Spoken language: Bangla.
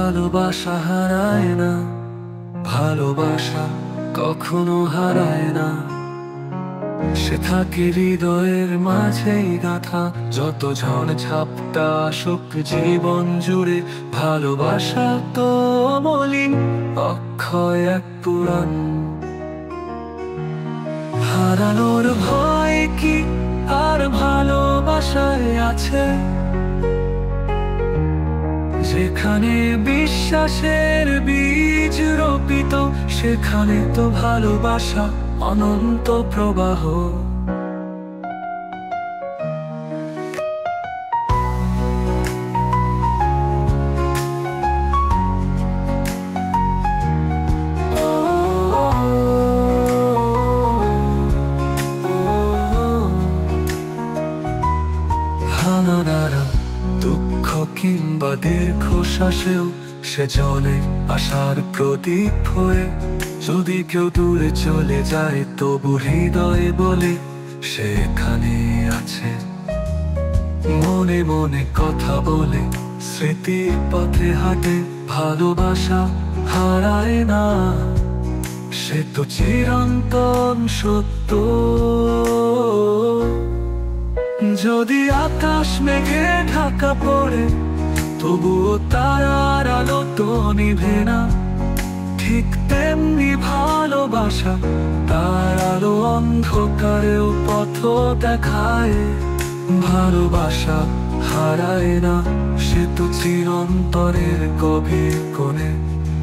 ভালোবাসা হারায় না, ভালোবাসা কখনো হারায় না। সে থাকে হৃদয়ের মাঝেই গাঁথা, যত ঝড় ঝাপটা আসুক জীবন জুড়ে। ভালোবাসা তো অমলিন, অক্ষয় এক পুরাণ। হারানোর ভয় কি আর ভালোবাসায় আছে? যেখানে বিশ্বাসের বীজ রোপিত, সেখানে তো ভালোবাসা অনন্ত প্রবাহ। হানানারা দুঃখ কিংবা দীর্ঘশ্বাসেও সে জ্বলে আশার প্রদীপ হয়ে। যদি কেউ দূরে চলে যায়, তবু হৃদয়ে বলে সে এখানে আছে। মনে মনে কথা বলে, স্মৃতির পথে হাঁটে। ভালোবাসা হারায় না, সে তো চিরন্তন সত্য। যদি আকাশ মেঘে ঢাকা পড়ে, তবুও তারার আলো তো নিভে না। ঠিক তেমনি ভালোবাসা তার আলো অন্ধকারেও পথ দেখায়। ভালোবাসা হারায় না, সে তো চিরন্তরের গভীর কোণে।